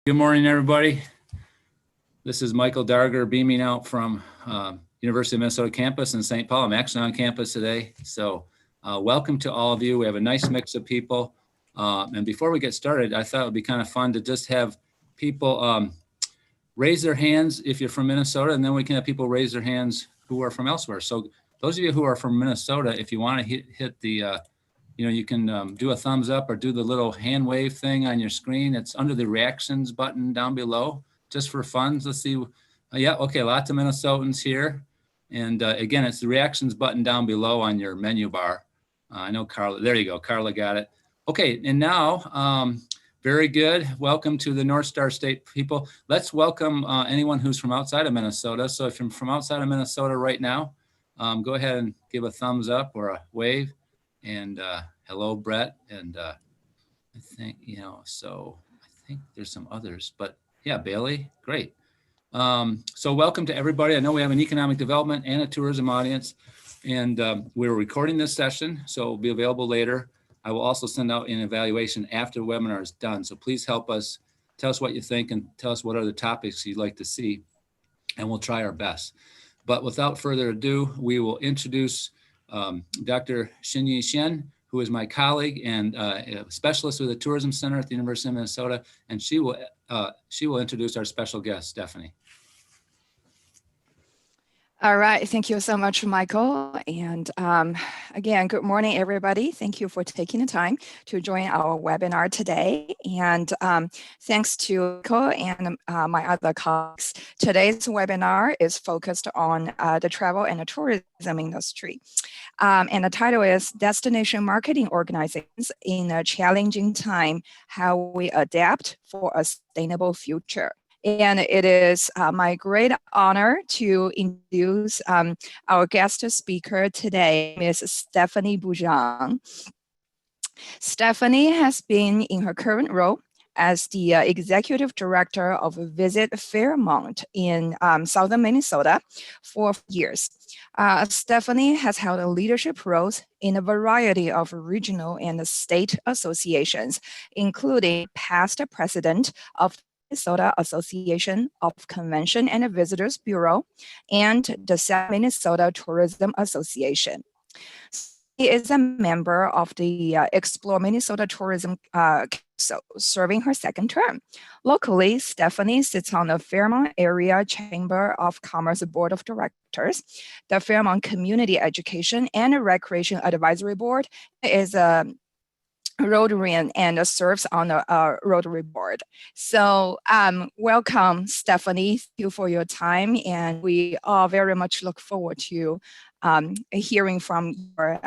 Good morning, everybody. This is Michael Darger beaming out from University of Minnesota campus in St. Paul. I'm actually on campus today. So welcome to all of you. We have a nice mix of people. And before we get started, I thought it would be kind of fun to just have people raise their hands if you're from Minnesota, and then we can have people raise their hands who are from elsewhere. So those of you who are from Minnesota, if you want to hit the you can do a thumbs up or do the little hand wave thing on your screen. It's under the reactions button down below, just for fun. Let's see. Yeah, okay, lots of Minnesotans here. And again, it's the reactions button down below on your menu bar. I know Carla, there you go, Carla got it. Okay, and now, very good. Welcome to the North Star State people. Let's welcome anyone who's from outside of Minnesota. So if you're from outside of Minnesota right now, go ahead and give a thumbs up or a wave. And hello, Brett. And I think, so I think there's some others, but yeah, Bailey, great. So welcome to everybody. I know we have an economic development and a tourism audience, and we're recording this session, so it'll be available later. I will also send out an evaluation after the webinar is done. So please help us, tell us what you think, and tell us what other topics you'd like to see, and we'll try our best. But without further ado, we will introduce Dr. Xinyi Xian, who is my colleague and a specialist with the Tourism Center at the University of Minnesota, and she will introduce our special guest, Stephanie. All right, thank you so much, Michael. And again, good morning, everybody. Thank you for taking the time to join our webinar today. And thanks to Michael and my other colleagues. Today's webinar is focused on the travel and the tourism industry. And the title is Destination Marketing Organizations in a Challenging Time, How We Adapt for a Sustainable Future. And it is my great honor to introduce our guest speaker today, Ms. Stephanie Busiahn. Stephanie has been in her current role as the Executive Director of Visit Fairmont in Southern Minnesota for years. Stephanie has held leadership roles in a variety of regional and state associations, including past president of Minnesota Association of Convention and Visitors Bureau and the South Minnesota Tourism Association. She is a member of the Explore Minnesota Tourism Council, serving her second term. Locally, Stephanie sits on the Fairmont Area Chamber of Commerce Board of Directors, the Fairmont Community Education and Recreation Advisory Board is a Rotarian and serves on the Rotary Board. So welcome, Stephanie. Thank you for your time, and we all very much look forward to hearing from your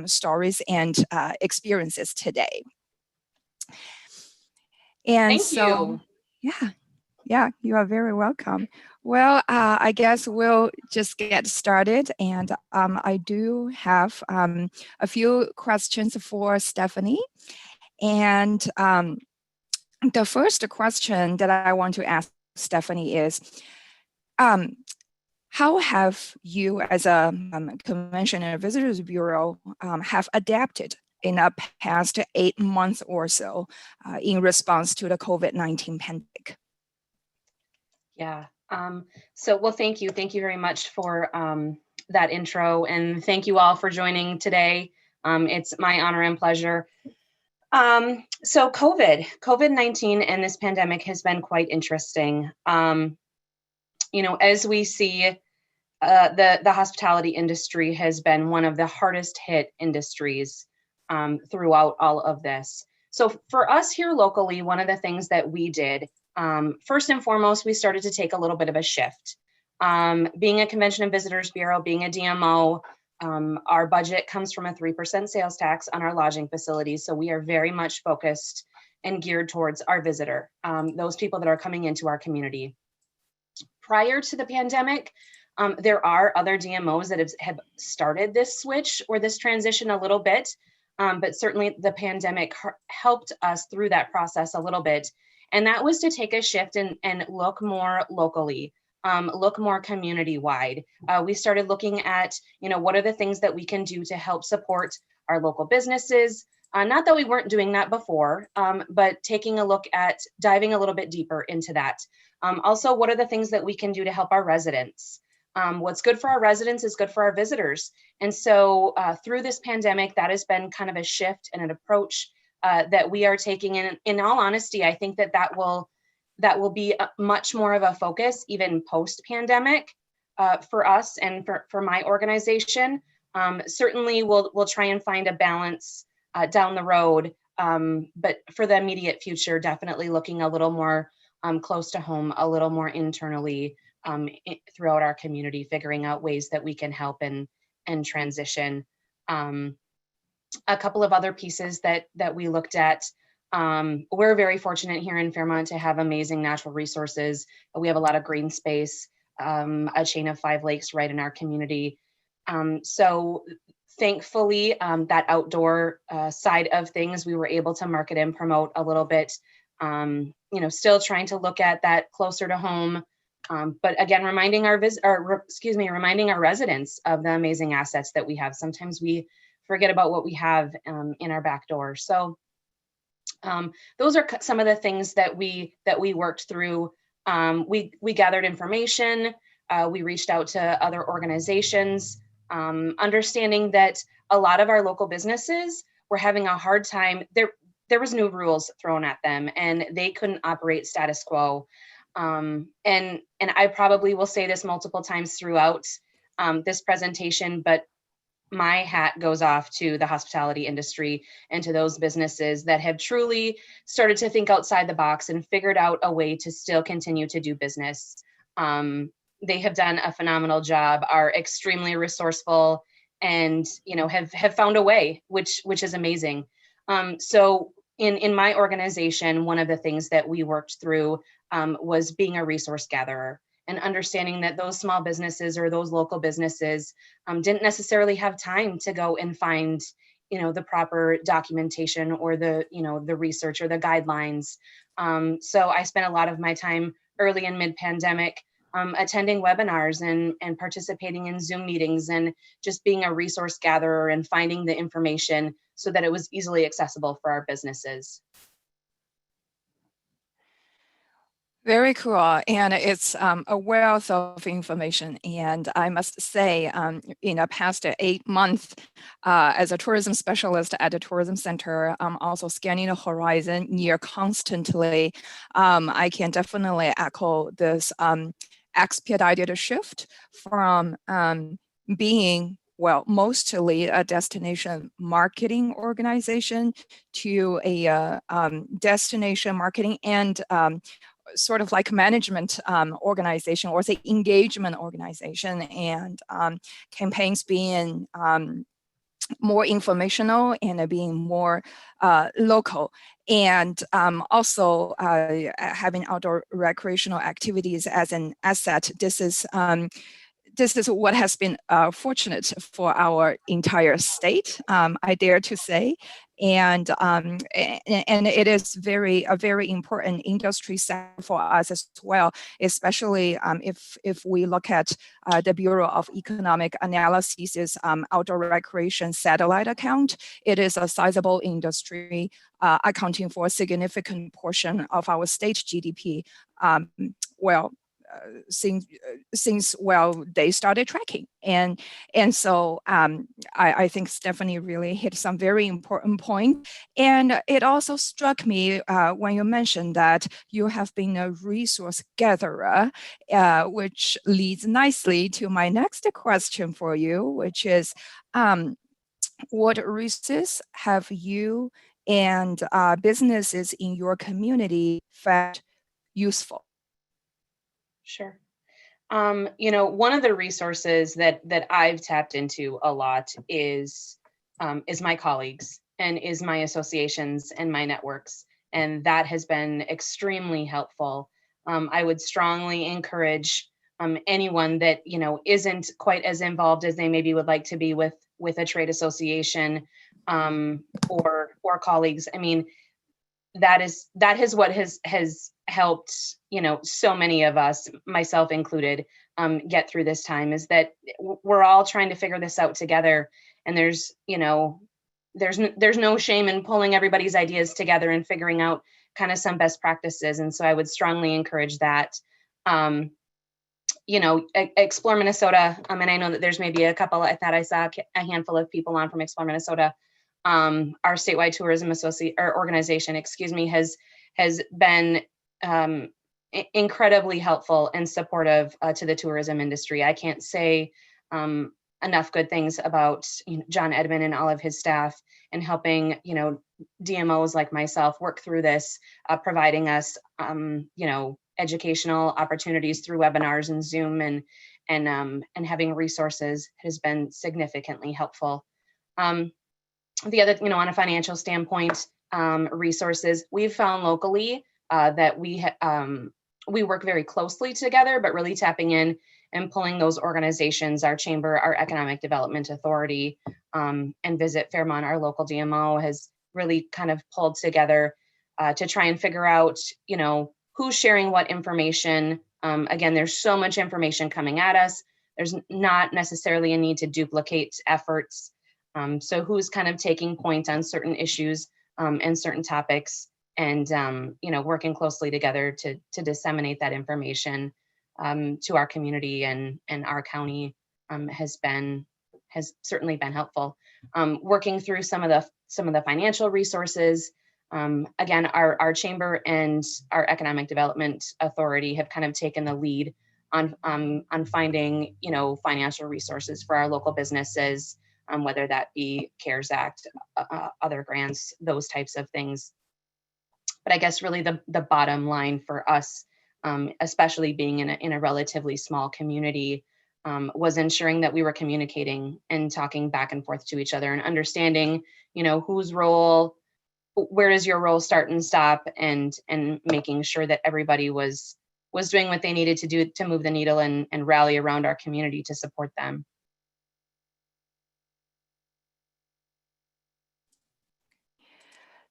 stories and experiences today. And Thank you. Yeah, you are very welcome. Well, I guess we'll just get started. And I do have a few questions for Stephanie. And the first question that I want to ask Stephanie is, how have you as a Convention and Visitors Bureau have adapted in the past 8 months or so in response to the COVID-19 pandemic? Yeah. Well, thank you. Thank you very much for that intro, and thank you all for joining today. It's my honor and pleasure. So COVID-19 and this pandemic has been quite interesting. As we see, the hospitality industry has been one of the hardest hit industries throughout all of this. So for us here locally, one of the things that we did, first and foremost, we started to take a little bit of a shift. Being a Convention and Visitors Bureau, being a DMO, our budget comes from a 3% sales tax on our lodging facilities. So we are very much focused and geared towards our visitor, those people that are coming into our community. Prior to the pandemic, there are other DMOs that have started this switch or this transition a little bit, but certainly the pandemic helped us through that process a little bit. And that was to take a shift and look more locally, look more community-wide. We started looking at, what are the things that we can do to help support our local businesses, Not that we weren't doing that before, but taking a look at diving a little bit deeper into that. Also, what are the things that we can do to help our residents? What's good for our residents is good for our visitors. And so through this pandemic, that has been kind of a shift and an approach that we are taking. And in all honesty, I think that will be much more of a focus even post-pandemic for us and for my organization. Certainly we'll try and find a balance down the road, but for the immediate future, definitely looking a little more close to home, a little more internally throughout our community, figuring out ways that we can help and transition. A couple of other pieces that we looked at. We're very fortunate here in Fairmont to have amazing natural resources. We have a lot of green space, a chain of 5 lakes right in our community. So thankfully, that outdoor side of things, we were able to market and promote a little bit, still trying to look at that closer to home. But again, reminding our residents of the amazing assets that we have. Sometimes we forget about what we have in our back door. So those are some of the things that we worked through. We gathered information. We reached out to other organizations, understanding that a lot of our local businesses were having a hard time. There was new rules thrown at them, and they couldn't operate status quo. And I probably will say this multiple times throughout this presentation, but my hat goes off to the hospitality industry and to those businesses that have truly started to think outside the box and figured out a way to still continue to do business. They have done a phenomenal job, are extremely resourceful, and have found a way, which is amazing. So in my organization, one of the things that we worked through was being a resource gatherer and understanding that those small businesses or those local businesses didn't necessarily have time to go and find, the proper documentation or the research or the guidelines. So I spent a lot of my time early and mid-pandemic attending webinars and participating in Zoom meetings and just being a resource gatherer and finding the information so that it was easily accessible for our businesses. Very cool. And it's a wealth of information. And I must say, in the past 8 months, as a tourism specialist at the tourism center, I'm also scanning the horizon near constantly. I can definitely echo this expedited shift from being mostly a destination marketing organization to a destination marketing and sort of like management organization, or say engagement organization, and campaigns being more informational and being more local, and also having outdoor recreational activities as an asset. This is what has been fortunate for our entire state, I dare to say, and it is a very important industry sector for us as well, especially if we look at the Bureau of Economic Analysis's outdoor recreation satellite account. It is a sizable industry, accounting for a significant portion of our state GDP. Since they started tracking, and so I think Stephanie really hit some very important point. And it also struck me when you mentioned that you have been a resource gatherer, which leads nicely to my next question for you, which is what resources have you and businesses in your community found useful? Sure. One of the resources that I've tapped into a lot is my colleagues and is my associations and my networks. And that has been extremely helpful. I would strongly encourage anyone that, isn't quite as involved as they maybe would like to be with a trade association or colleagues. I mean, that is what has helped, so many of us, myself included, get through this time, is that we're all trying to figure this out together. And there's, there's no shame in pulling everybody's ideas together and figuring out kind of some best practices. And so I would strongly encourage that. Explore Minnesota. And I know that there's maybe a couple, I thought I saw a handful of people on from Explore Minnesota. Our statewide tourism organization, has been incredibly helpful and supportive to the tourism industry. I can't say enough good things about John Edmond and all of his staff, and helping DMOs like myself work through this, providing us educational opportunities through webinars and Zoom, and having resources has been significantly helpful. The other, on a financial standpoint, resources we've found locally that we work very closely together, but really tapping in and pulling those organizations, our chamber, our economic development authority, and Visit Fairmont, our local DMO, has really kind of pulled together to try and figure out, who's sharing what information. Again, there's so much information coming at us. There's not necessarily a need to duplicate efforts. So who's kind of taking point on certain issues and certain topics, and working closely together to disseminate that information to our community and our county has certainly been helpful. Working through some of the financial resources. Again, our chamber and our economic development authority have kind of taken the lead on finding financial resources for our local businesses, whether that be CARES Act, other grants, those types of things. But I guess really the bottom line for us, especially being in a relatively small community, was ensuring that we were communicating and talking back and forth to each other, and understanding, whose role, where does your role start and stop, and making sure that everybody was doing what they needed to do to move the needle and rally around our community to support them.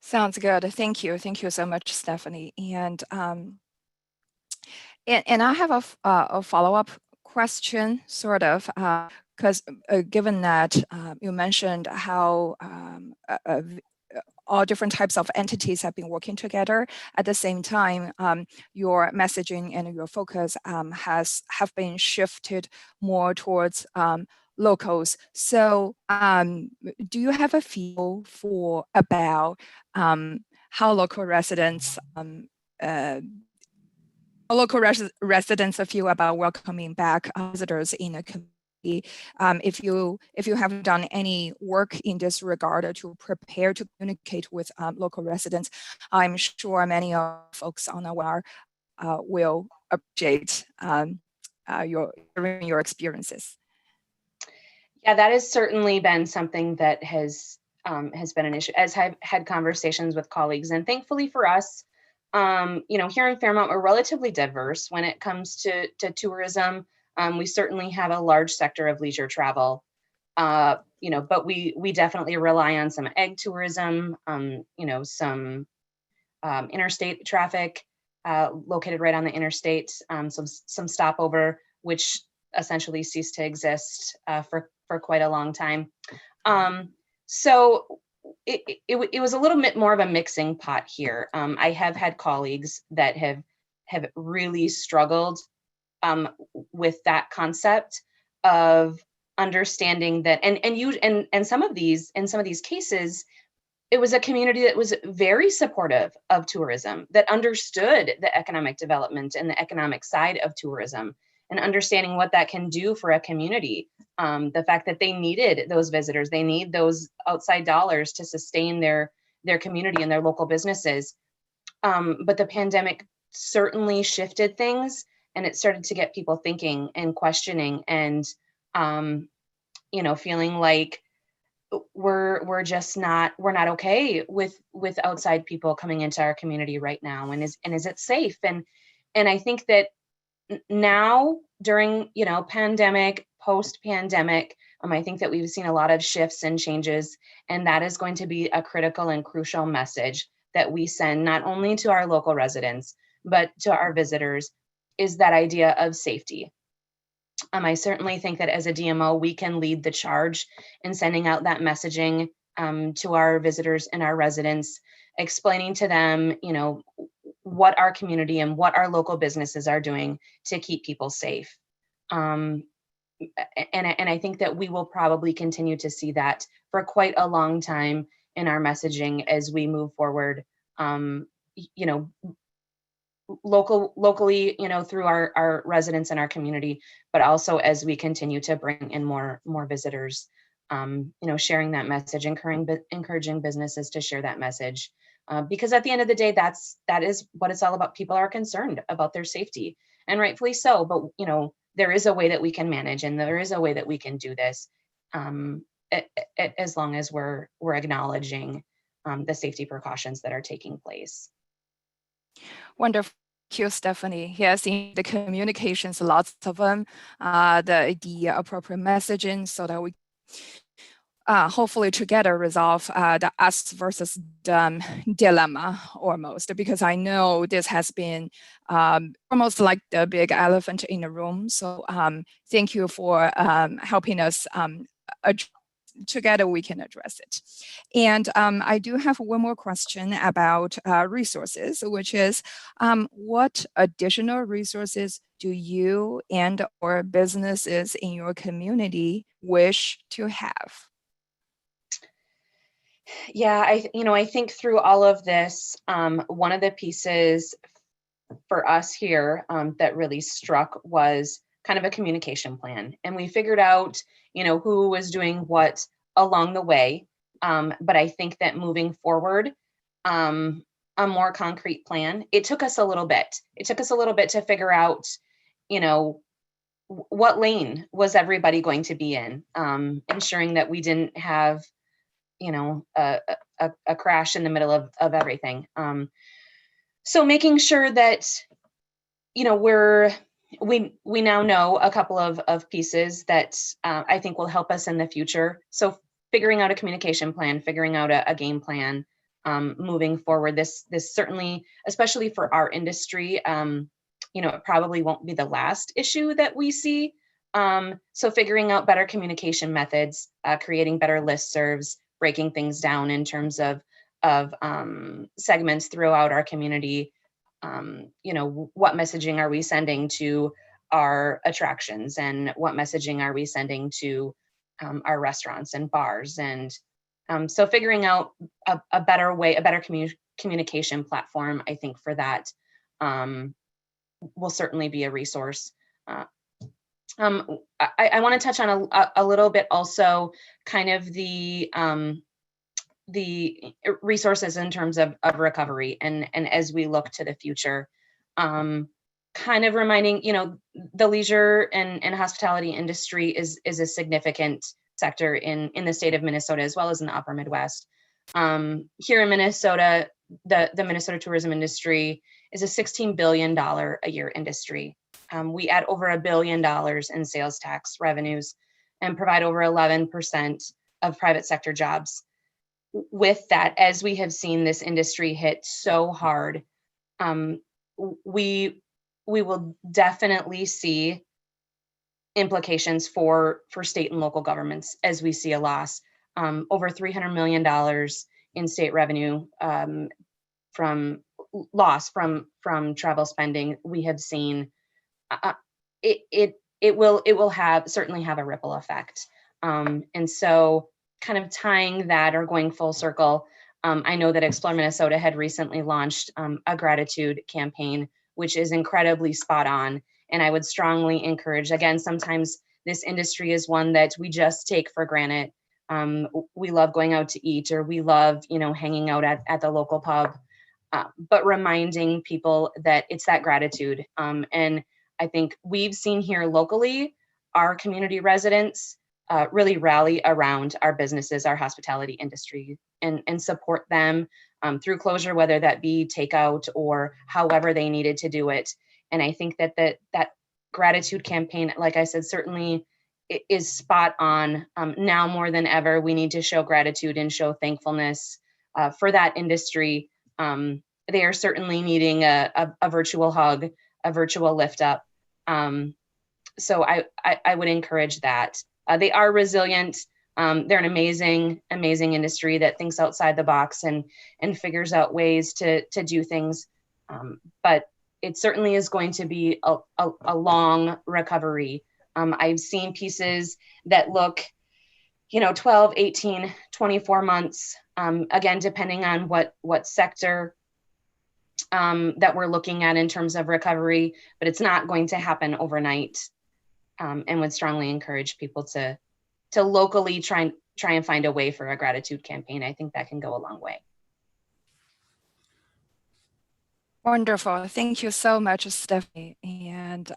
Sounds good. Thank you. Thank you so much, Stephanie. And I have a follow-up question, sort of, because given that you mentioned how all different types of entities have been working together at the same time, your messaging and your focus have been shifted more towards locals. So do you have a feel for about how local residents feel about welcoming back visitors in a community? If you have done any work in this regard to prepare to communicate with local residents, I'm sure many of folks on the webinar will appreciate your experiences. Yeah, that has certainly been something that has been an issue, as I've had conversations with colleagues. And thankfully for us, here in Fairmont, we're relatively diverse when it comes to tourism. We certainly have a large sector of leisure travel, but we definitely rely on some ag tourism, some interstate traffic located right on the interstate, some stopover, which essentially ceased to exist for quite a long time. So it was a little bit more of a mixing pot here. I have had colleagues that have really struggled with that concept of understanding that, and some of these, in some of these cases, it was a community that was very supportive of tourism, that understood the economic development and the economic side of tourism, and understanding what that can do for a community. The fact that they needed those visitors, they need those outside dollars to sustain their community and their local businesses. But the pandemic certainly shifted things, and it started to get people thinking and questioning, and feeling like we're not okay with outside people coming into our community right now, and is it safe? And I think that now, during pandemic, post-pandemic, I think that we've seen a lot of shifts and changes, and that is going to be a critical and crucial message that we send not only to our local residents but to our visitors, is that idea of safety. I certainly think that as a DMO, we can lead the charge in sending out that messaging to our visitors and our residents, explaining to them, what our community and what our local businesses are doing to keep people safe. And I think that we will probably continue to see that for quite a long time in our messaging as we move forward, locally, through our residents and our community, but also as we continue to bring in more visitors, sharing that message, encouraging businesses to share that message. Because at the end of the day, that is what it's all about. People are concerned about their safety, and rightfully so. But there is a way that we can manage, and there is a way that we can do this, as long as we're acknowledging the safety precautions that are taking place. Wonderful. Thank you, Stephanie. Yes, in the communications, lots of them, the appropriate messaging so that we hopefully together resolve the us versus them dilemma almost, because I know this has been almost like the big elephant in the room. So thank you for helping us together we can address it. And I do have one more question about resources, which is what additional resources do you and or businesses in your community wish to have? Yeah, I think through all of this, one of the pieces for us here that really struck was kind of a communication plan. And we figured out, who was doing what along the way. But I think that moving forward, a more concrete plan, it took us a little bit. It took us a little bit to figure out, what lane was everybody going to be in, ensuring that we didn't have, a crash in the middle of everything. So making sure that, we now know a couple of pieces that I think will help us in the future. So figuring out a communication plan, figuring out a game plan, moving forward. This certainly, especially for our industry, it probably won't be the last issue that we see. So figuring out better communication methods, creating better listservs, breaking things down in terms of segments throughout our community. What messaging are we sending to our attractions, and what messaging are we sending to our restaurants and bars? And so figuring out a better way, a better communication platform, I think for that will certainly be a resource. I want to touch on a little bit also kind of the resources in terms of recovery and as we look to the future, kind of reminding, the leisure and hospitality industry is a significant sector in the state of Minnesota, as well as in the upper Midwest. Here in Minnesota, the Minnesota tourism industry is a $16 billion a year industry. We add over $1 billion in sales tax revenues and provide over 11% of private sector jobs. With that, as we have seen this industry hit so hard, we will definitely see implications for state and local governments as we see a loss. Over $300 million in state revenue from loss from travel spending. We have seen it will certainly have a ripple effect. And so kind of tying that or going full circle, I know that Explore Minnesota had recently launched a gratitude campaign, which is incredibly spot on. And I would strongly encourage, again, sometimes this industry is one that we just take for granted. We love going out to eat, or we love, hanging out at the local pub, but reminding people that it's that gratitude. And I think we've seen here locally, our community residents really rally around our businesses, our hospitality industry, and support them through closure, whether that be takeout or however they needed to do it. And I think that gratitude campaign, like I said, certainly is spot on. Now more than ever, we need to show gratitude and show thankfulness for that industry. They are certainly needing a virtual hug, a virtual lift up. So I would encourage that. They are resilient. They're an amazing industry that thinks outside the box and figures out ways to do things. But it certainly is going to be a long recovery. I've seen pieces that look, 12, 18, 24 months, again, depending on what sector that we're looking at in terms of recovery, but it's not going to happen overnight. And would strongly encourage people to locally try and find a way for a gratitude campaign. I think that can go a long way. Wonderful. Thank you so much, Stephanie. And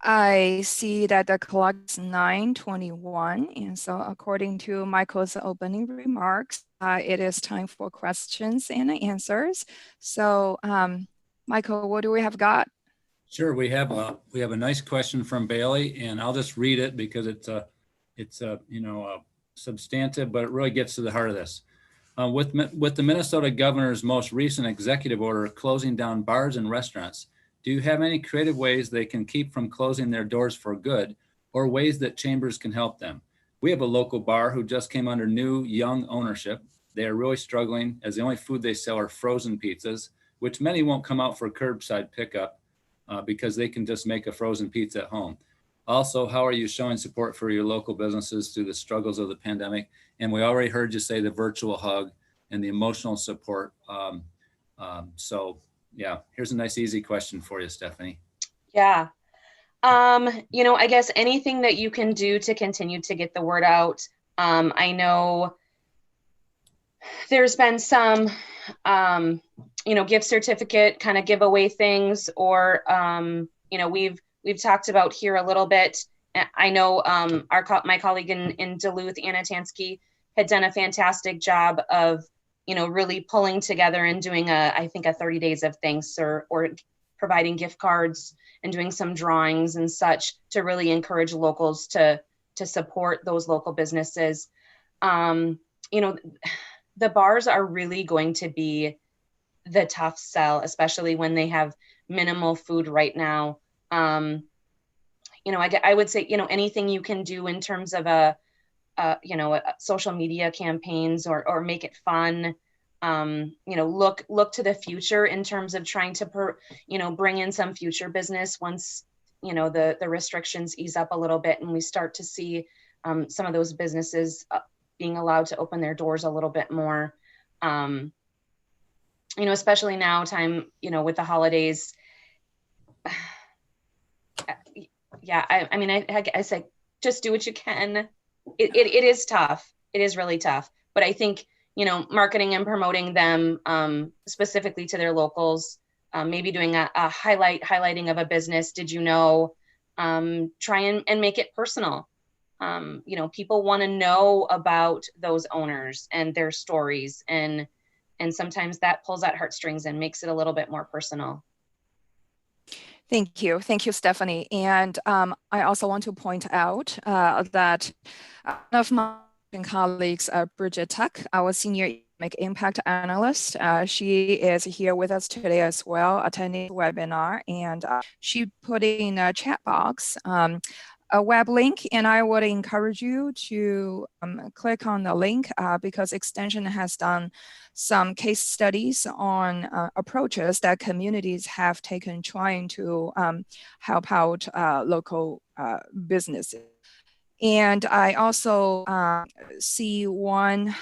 I see that the clock is 9:21. And so according to Michael's opening remarks, it is time for questions and answers. So Michael, what do we have got? Sure, we have a nice question from Bailey, and I'll just read it because it's substantive, but it really gets to the heart of this. With the Minnesota governor's most recent executive order closing down bars and restaurants, do you have any creative ways they can keep from closing their doors for good, or ways that chambers can help them? We have a local bar who just came under new young ownership. They are really struggling, as the only food they sell are frozen pizzas, which many won't come out for curbside pickup. Because they can just make a frozen pizza at home. Also, how are you showing support for your local businesses through the struggles of the pandemic? And we already heard you say the virtual hug and the emotional support. So yeah, here's a nice, easy question for you, Stephanie. Yeah. I guess anything that you can do to continue to get the word out. I know there's been some, gift certificate kind of giveaway things, or, we've talked about here a little bit. I know my colleague in Duluth, Anna Tansky, had done a fantastic job of, really pulling together and doing I think a 30 days of thanks, or providing gift cards and doing some drawings and such to really encourage locals to support those local businesses. The bars are really going to be the tough sell, especially when they have minimal food right now. I would say, anything you can do in terms of a social media campaigns, or make it fun. Look to the future in terms of trying to, bring in some future business once, the restrictions ease up a little bit and we start to see some of those businesses being allowed to open their doors a little bit more. Especially now with the holidays. Yeah, I say, just do what you can. It is tough. It is really tough. But I think, marketing and promoting them specifically to their locals, maybe doing a highlighting of a business. Did you know? Try and make it personal. People want to know about those owners and their stories, and sometimes that pulls at heartstrings and makes it a little bit more personal. Thank you, Stephanie. And I also want to point out that one of my colleagues, Bridget Tuck, our senior economic impact analyst, she is here with us today as well, attending the webinar, and she put in a chat box a web link, and I would encourage you to click on the link because Extension has done some case studies on approaches that communities have taken trying to help out local businesses. And I also see one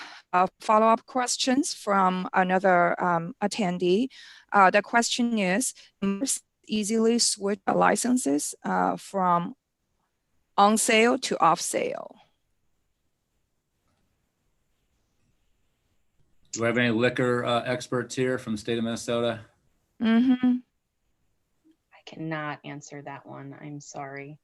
follow-up questions from another attendee. The question is, easily switch licenses from on sale to off sale? Do we have any liquor experts here from the state of Minnesota? Mm-hmm. I cannot answer that one. I'm sorry.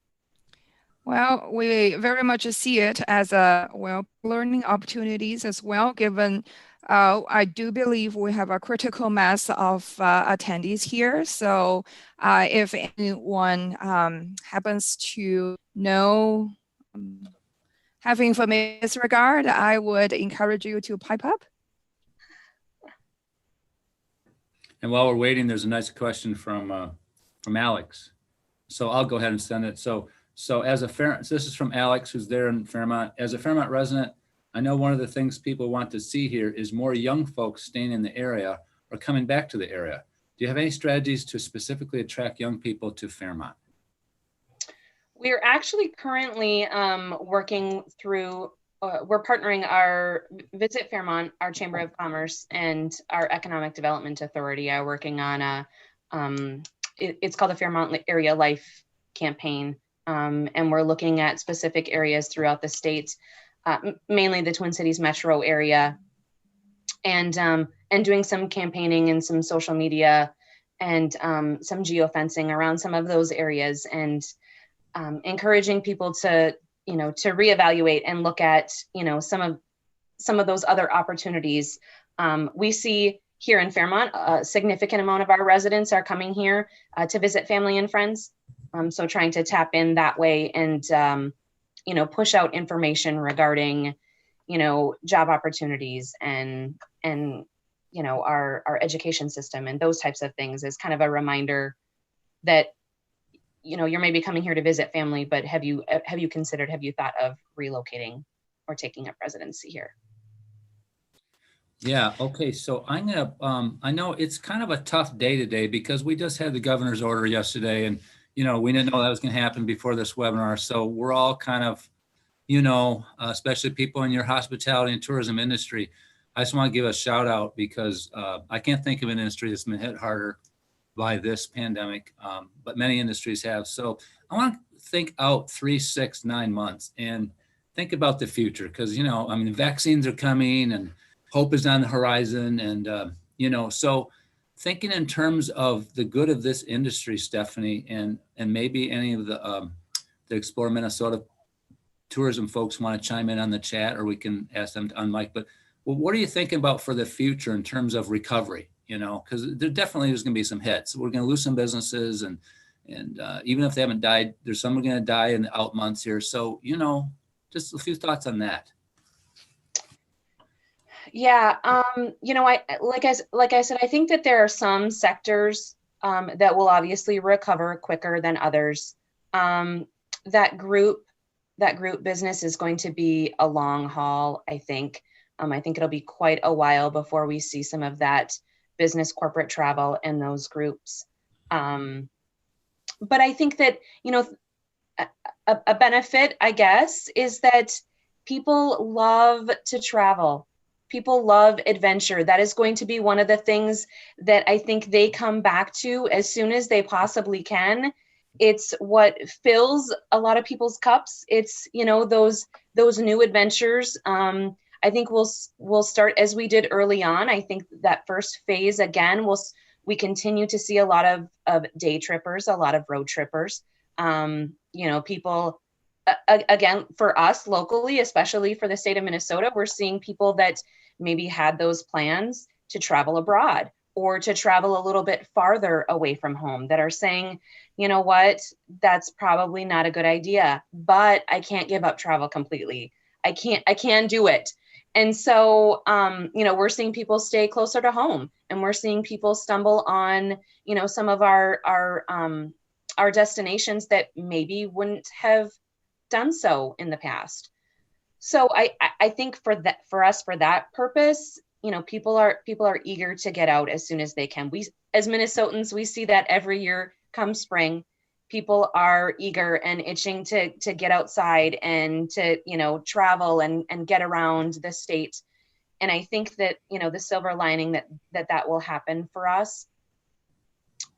Well, we very much see it as learning opportunities as well, given I do believe we have a critical mass of attendees here. So if anyone happens to know, have information in this regard, I would encourage you to pipe up. And while we're waiting, there's a nice question from Alex. So I'll go ahead and send it. So So this is from Alex, who's there in Fairmont. As a Fairmont resident, I know one of the things people want to see here is more young folks staying in the area or coming back to the area. Do you have any strategies to specifically attract young people to Fairmont? We're actually currently working through, we're partnering our Visit Fairmont, our Chamber of Commerce, and our Economic Development Authority are working on it's called the Fairmont Area Life Campaign. And we're looking at specific areas throughout the state, mainly the Twin Cities metro area, and doing some campaigning and some social media and some geofencing around some of those areas, and encouraging people to, to reevaluate and look at, some of those other opportunities. We see here in Fairmont, a significant amount of our residents are coming here to visit family and friends. So trying to tap in that way and, push out information regarding, job opportunities and our education system and those types of things is kind of a reminder that, you're maybe coming here to visit family, but have you thought of relocating or taking up residency here? Yeah. Okay. So I'm gonna. I know it's kind of a tough day today because we just had the governor's order yesterday, and we didn't know that was going to happen before this webinar. So we're all kind of, especially people in your hospitality and tourism industry. I just want to give a shout out because I can't think of an industry that's been hit harder by this pandemic, but many industries have. So I want to think out 3, 6, 9 months and think about the future because, vaccines are coming and hope is on the horizon. And, so thinking in terms of the good of this industry, Stephanie, and maybe any of the Explore Minnesota tourism folks want to chime in on the chat, or we can ask them to unmic. But what are you thinking about for the future in terms of recovery? Because there definitely is going to be some hits. We're going to lose some businesses, and even if they haven't died, there's some are going to die in the out months here. So, just a few thoughts on that. Yeah, like I said, I think that there are some sectors that will obviously recover quicker than others. That group business is going to be a long haul, I think. I think it'll be quite a while before we see some of that business corporate travel in those groups. But I think that, a benefit, I guess, is that people love to travel. People love adventure. That is going to be one of the things that I think they come back to as soon as they possibly can. It's what fills a lot of people's cups. It's, those new adventures. I think we'll start as we did early on. I think that first phase, again, we continue to see a lot of day trippers, a lot of road trippers. People, again, for us locally, especially for the state of Minnesota, we're seeing people that maybe had those plans to travel abroad or to travel a little bit farther away from home that are saying, you know what, that's probably not a good idea, but I can't give up travel completely. I can do it. And so, we're seeing people stay closer to home, and we're seeing people stumble on, some of our destinations that maybe wouldn't have done so in the past. So I think for us, for that purpose, people are eager to get out as soon as they can. We, as Minnesotans, we see that every year come spring. People are eager and itching to get outside and to, travel and get around the state. And I think that, the silver lining that will happen for us.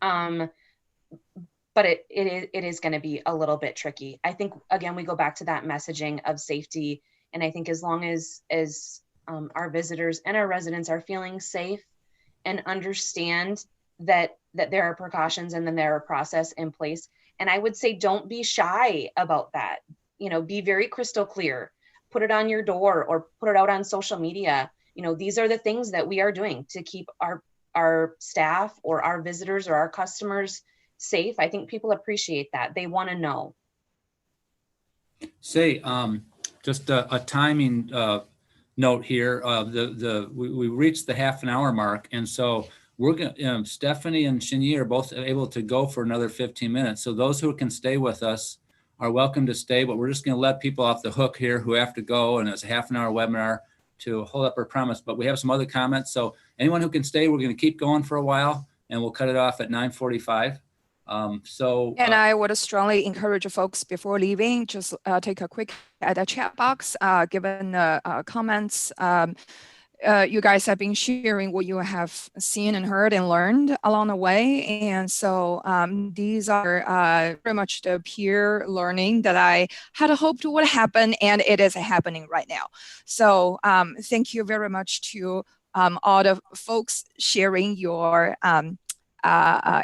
But it is going to be a little bit tricky. I think, again, we go back to that messaging of safety. And I think as long as our visitors and our residents are feeling safe and understand that there are precautions and then there are a process in place. And I would say, don't be shy about that. Be very crystal clear, put it on your door or put it out on social media. These are the things that we are doing to keep our staff or our visitors or our customers safe. I think people appreciate that. They want to know. Say, just a timing note here. We reached the half an hour mark, and so we're going. Stephanie and Shinyi are both able to go for another 15 minutes. So those who can stay with us, are welcome to stay, but we're just going to let people off the hook here who have to go, and it's a half an hour webinar to hold up our promise. But we have some other comments. So anyone who can stay, we're going to keep going for a while, and we'll cut it off at 9:45. And I would strongly encourage folks before leaving, just take a quick at the chat box, given the comments. You guys have been sharing what you have seen and heard and learned along the way. And so these are very much the peer learning that I had hoped would happen, and it is happening right now. So thank you very much to all the folks sharing your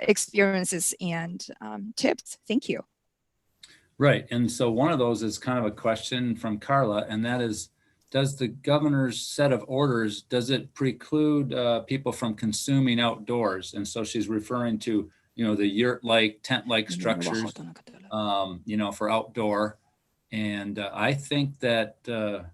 experiences and tips. Thank you. Right. And so one of those is kind of a question from Carla, and that is, does the governor's set of orders, does it preclude people from consuming outdoors? And so she's referring to, the yurt-like, tent-like structures, for outdoor. And I think the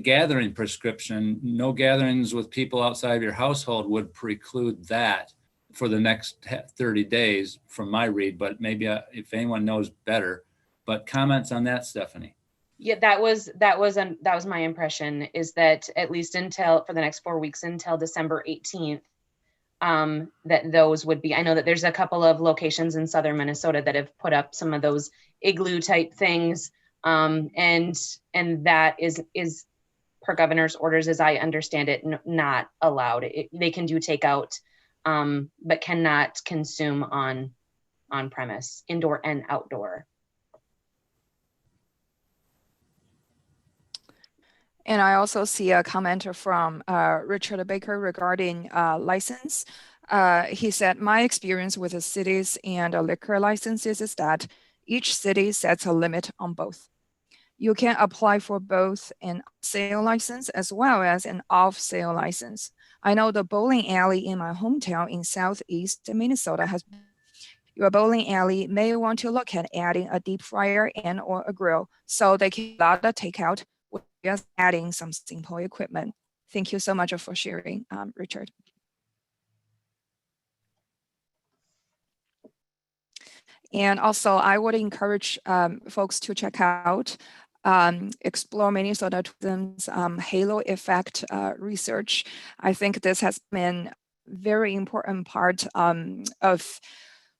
gathering prescription, no gatherings with people outside of your household, would preclude that for the next 30 days from my read, but maybe if anyone knows better. But comments on that, Stephanie? Yeah, that was my impression, is that at least for the next 4 weeks until December 18th, that those would be. I know that there's a couple of locations in southern Minnesota that have put up some of those igloo type things, and that is per governor's orders, as I understand it, not allowed. They can do takeout, but cannot consume on premise, indoor and outdoor. And I also see a comment from Richard Baker regarding license. He said, my experience with the cities and liquor licenses is that each city sets a limit on both. You can apply for both an sale license as well as an off-sale license. I know the bowling alley in my hometown in southeast Minnesota has. Your bowling alley may want to look at adding a deep fryer and or a grill, so they can allow the takeout with just adding some simple equipment. Thank you so much for sharing, Richard. And also, I would encourage folks to check out Explore Minnesota Tourism's halo effect research. I think this has been a very important part of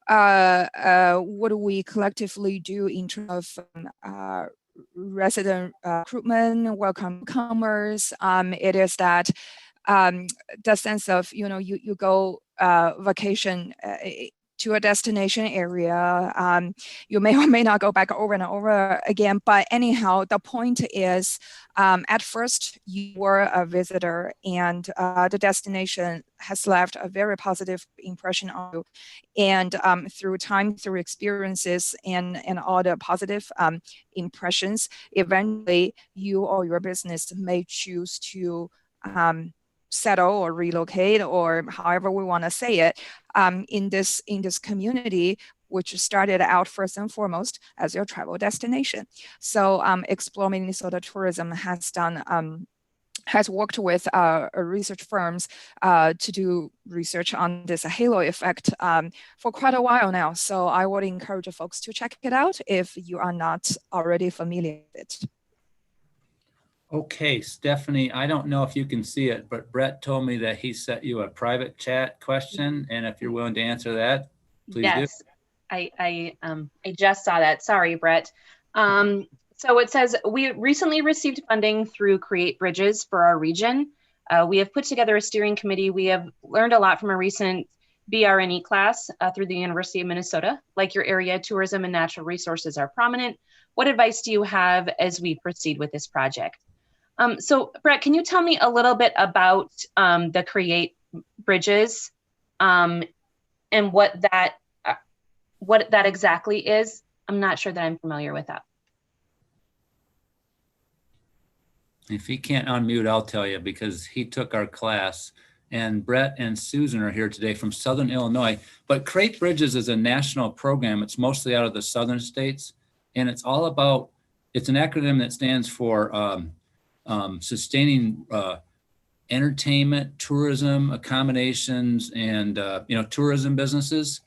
what we collectively do in terms of resident recruitment, welcome comers. It is that the sense of, you go vacation to a destination area. You may or may not go back over and over again, but anyhow, the point is, at first you were a visitor and the destination has left a very positive impression on you. And through time, through experiences and all the positive impressions, eventually you or your business may choose to settle or relocate, or however we want to say it, in this community, which started out first and foremost as your travel destination. So Explore Minnesota Tourism has worked with research firms to do research on this halo effect for quite a while now. So I would encourage folks to check it out if you are not already familiar with it. Okay, Stephanie, I don't know if you can see it, but Brett told me that he sent you a private chat question, and if you're willing to answer that, please do. Yes, I just saw that. Sorry, Brett. So it says, we recently received funding through Create Bridges for our region. We have put together a steering committee. We have learned a lot from a recent BRNE class through the University of Minnesota. Like your area, tourism and natural resources are prominent. What advice do you have as we proceed with this project? So Brett, can you tell me a little bit about the Create Bridges and what that exactly is? I'm not sure that I'm familiar with that. If he can't unmute, I'll tell you, because he took our class. And Brett and Susan are here today from Southern Illinois. But Create Bridges is a national program. It's mostly out of the southern states. And it's all about, it's an acronym that stands for sustaining entertainment, tourism, accommodations, and tourism businesses.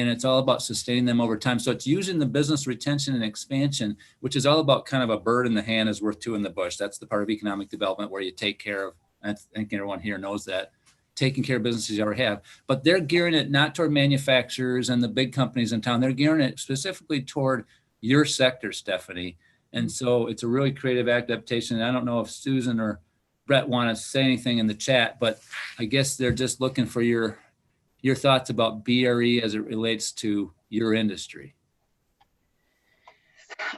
and it's all about sustaining them over time. So it's using the business retention and expansion, which is all about kind of a bird in the hand is worth two in the bush. That's the part of economic development where you take care of, I think everyone here knows that, taking care of businesses you already have. But they're gearing it not toward manufacturers and the big companies in town. They're gearing it specifically toward your sector, Stephanie. And so it's a really creative adaptation. And I don't know if Susan or Brett want to say anything in the chat, but I guess they're just looking for your thoughts about BRE as it relates to your industry.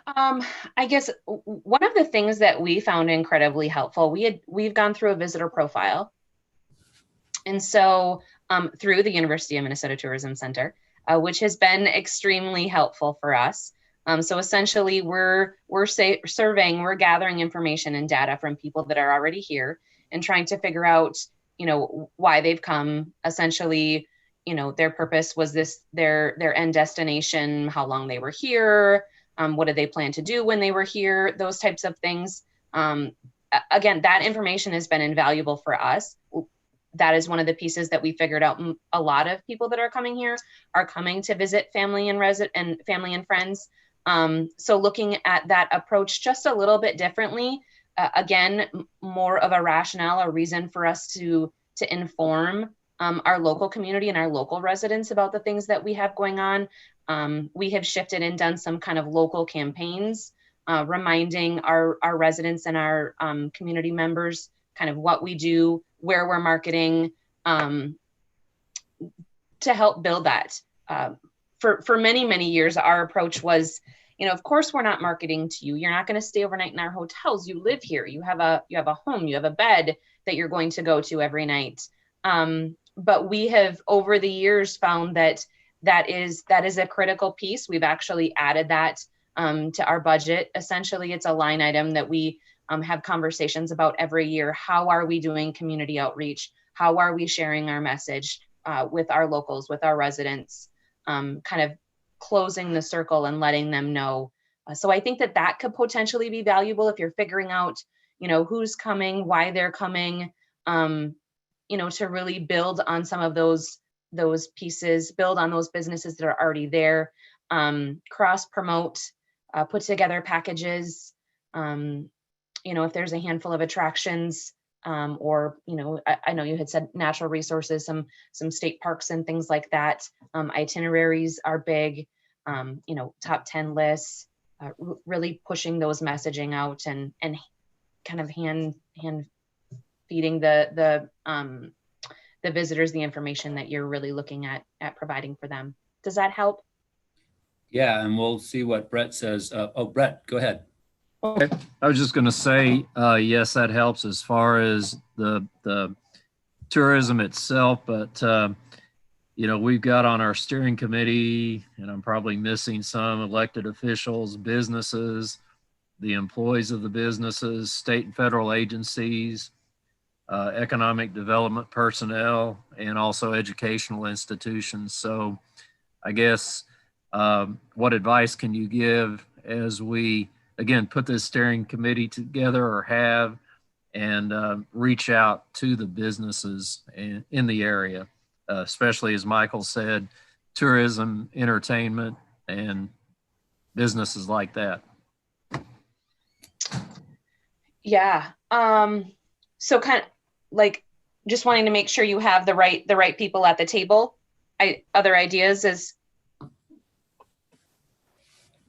I guess one of the things that we found incredibly helpful, we've gone through a visitor profile. And so through the University of Minnesota Tourism Center, which has been extremely helpful for us. So essentially we're surveying, we're gathering information and data from people that are already here and trying to figure out, why they've come. Essentially, their purpose, was this their end destination, how long they were here, what did they plan to do when they were here, those types of things. Again, that information has been invaluable for us. That is one of the pieces that we figured out. A lot of people that are coming here are coming to visit family and friends. So looking at that approach just a little bit differently, again, more of a rationale, a reason for us to inform our local community and our local residents about the things that we have going on. We have shifted and done some kind of local campaigns, reminding our residents and our community members kind of what we do, where we're marketing, to help build that. For many, many years, our approach was, of course, we're not marketing to you. You're not going to stay overnight in our hotels. You live here. You have a home. You have a bed that you're going to go to every night. But we have, over the years, found that is a critical piece. We've actually added that to our budget. Essentially, it's a line item that we have conversations about every year. How are we doing community outreach? How are we sharing our message with our locals, with our residents, kind of closing the circle and letting them know. So I think that could potentially be valuable if you're figuring out, who's coming, why they're coming, to really build on some of those pieces, build on those businesses that are already there, cross promote, put together packages. If there's a handful of attractions, or, I know you had said natural resources, some state parks and things like that. Itineraries are big, top 10 lists, really pushing those messaging out and kind of hand feeding the visitors the information that you're really looking at providing for them. Does that help? Yeah, and we'll see what Brett says. Brett, go ahead. Okay. I was just going to say, yes, that helps as far as the tourism itself, but we've got on our steering committee, and I'm probably missing some elected officials, businesses, the employees of the businesses, state and federal agencies, economic development personnel, and also educational institutions. So I guess what advice can you give as we, again, put this steering committee together or have, and reach out to the businesses in the area, especially, as Michael said, tourism, entertainment, and businesses like that? Yeah. So kind of like just wanting to make sure you have the right people at the table. Other ideas is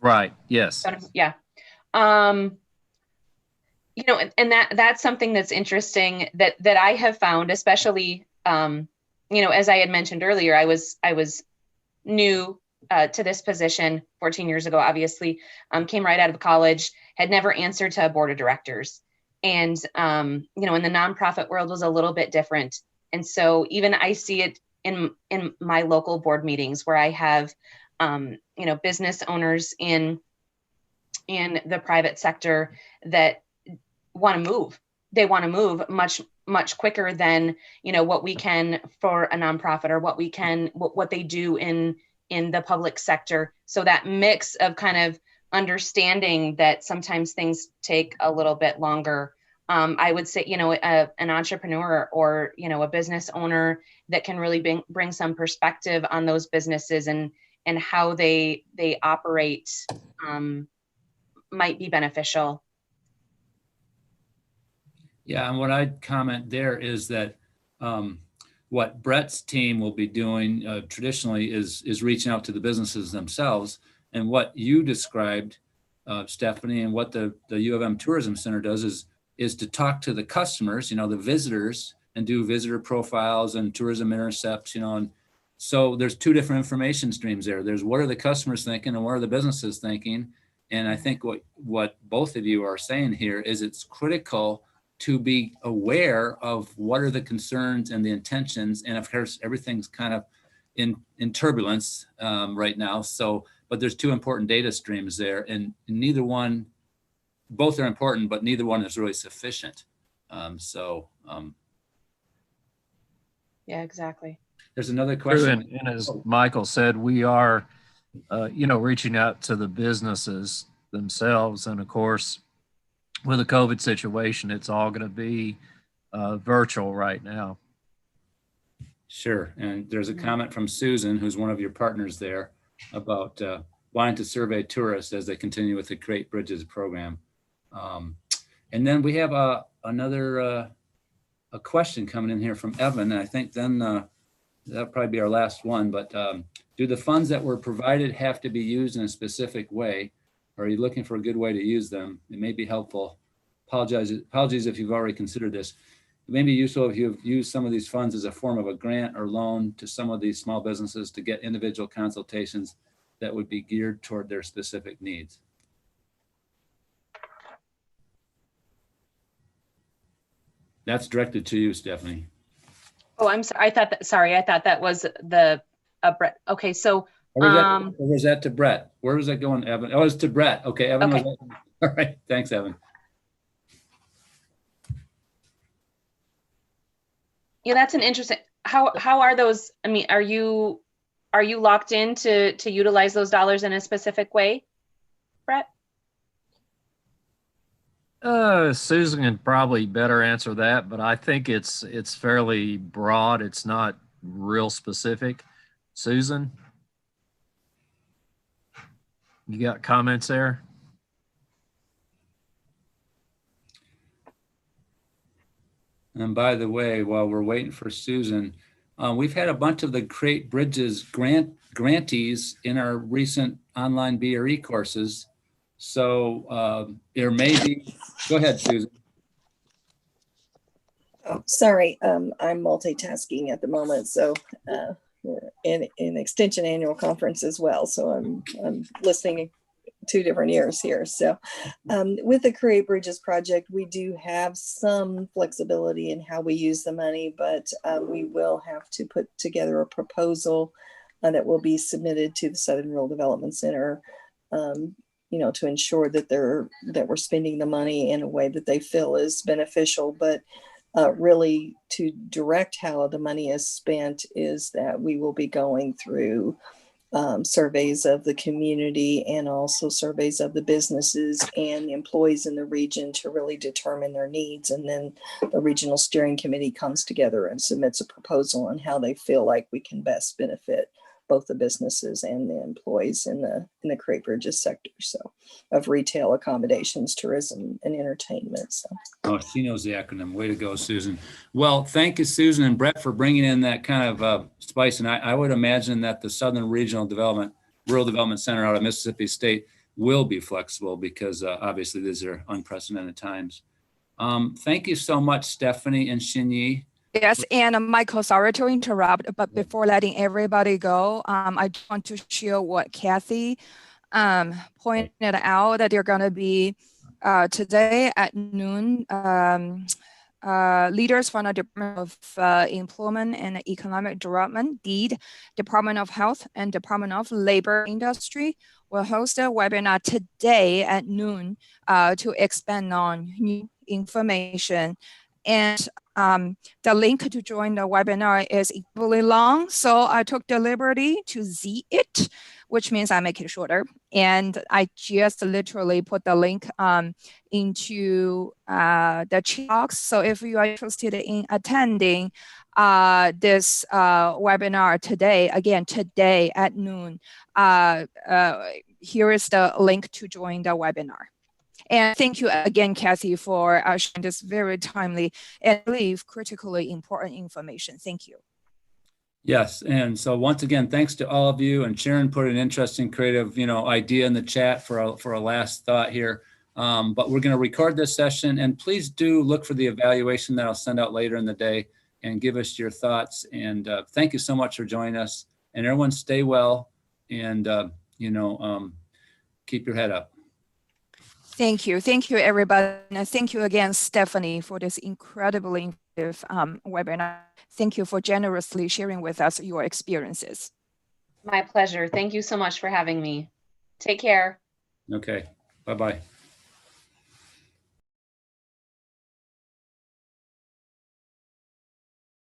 right. Yes. Yeah. And that's something that's interesting that I have found, especially, as I had mentioned earlier, I was new to this position 14 years ago, obviously, came right out of college, had never answered to a board of directors. And, in the nonprofit world was a little bit different. And so even I see it in my local board meetings where I have, business owners in the private sector that want to move. They want to move much, much quicker than, what we can for a nonprofit, or what they do in the public sector. So that mix of kind of understanding that sometimes things take a little bit longer, I would say, an entrepreneur or, a business owner that can really bring some perspective on those businesses and how they operate might be beneficial. Yeah, and what I'd comment there is that what Brett's team will be doing traditionally is reaching out to the businesses themselves. And what you described, Stephanie, and what the U of M Tourism Center does is to talk to the customers, the visitors, and do visitor profiles and tourism intercepts, and so there's two different information streams there. There's what are the customers thinking and what are the businesses thinking. And I think what both of you are saying here is it's critical to be aware of what are the concerns and the intentions. And of course, everything's kind of in turbulence right now. So, but there's two important data streams there, and both are important, but neither one is really sufficient. Yeah, exactly. There's another question. And as Michael said, we are, reaching out to the businesses themselves. And of course, with the COVID situation, it's all going to be virtual right now. Sure. And there's a comment from Susan, who's one of your partners there, about wanting to survey tourists as they continue with the Bre Bridges program. And then we have another a question coming in here from Evan. And I think then that'll probably be our last one. But do the funds that were provided have to be used in a specific way? Or are you looking for a good way to use them? It may be helpful. Apologies if you've already considered this. It may be useful if you've used some of these funds as a form of a grant or loan to some of these small businesses to get individual consultations that would be geared toward their specific needs. That's directed to you, Stephanie. Oh, I'm sorry. I thought that was Brett. Okay, so or was that to Brett? Where was that going, Evan? Oh, it was to Brett. Okay, Evan. Okay. All right. Thanks, Evan. Yeah, that's an interesting. How are those? I mean, are you locked in to utilize those dollars in a specific way, Brett? Susan can probably better answer that, but I think it's fairly broad. It's not real specific. Susan, you got comments there? And by the way, while we're waiting for Susan, we've had a bunch of the Bre Bridges grantees in our recent online BRE courses. So there may be, go ahead, Susan. Oh, sorry, I'm multitasking at the moment. So we're in Extension Annual Conference as well. So I'm listening two different ears here. So with the Create Bridges project, we do have some flexibility in how we use the money, but we will have to put together a proposal that will be submitted to the Southern Rural Development Center, to ensure that we're spending the money in a way that they feel is beneficial. But really to direct how the money is spent is that we will be going through surveys of the community and also surveys of the businesses and the employees in the region to really determine their needs. And then the regional steering committee comes together and submits a proposal on how they feel like we can best benefit both the businesses and the employees in the Create Bridges sector. So of retail, accommodations, tourism, and entertainment. So. Oh, she knows the acronym. Way to go, Susan. Well, thank you, Susan and Brett, for bringing in that kind of spice. And I would imagine that the Southern Rural Development Center out of Mississippi State will be flexible because obviously these are unprecedented times. Thank you so much, Stephanie and Xinyi. Yes, and Michael, sorry to interrupt, but before letting everybody go, I just want to share what Kathy pointed out, that they're going to be today at noon, leaders from the Department of Employment and Economic Development, DEED, Department of Health, and Department of Labor Industry will host a webinar today at noon to expand on new information. And the link to join the webinar is equally long, so I took the liberty to Z it which means I make it shorter. And I just literally put the link into the chat box. So if you are interested in attending this webinar today, again, today at noon, here is the link to join the webinar. And thank you again, Kathy, for sharing this very timely and I believe critically important information. Thank you. Yes, and so once again, thanks to all of you. And Sharon put an interesting, creative, idea in the chat for a last thought here. But we're going to record this session, and please do look for the evaluation that I'll send out later in the day and give us your thoughts. And thank you so much for joining us. And everyone, stay well, and keep your head up. Thank you, everybody, and thank you again, Stephanie, for this incredibly informative webinar. Thank you for generously sharing with us your experiences. My pleasure. Thank you so much for having me. Take care. Okay. Bye-bye.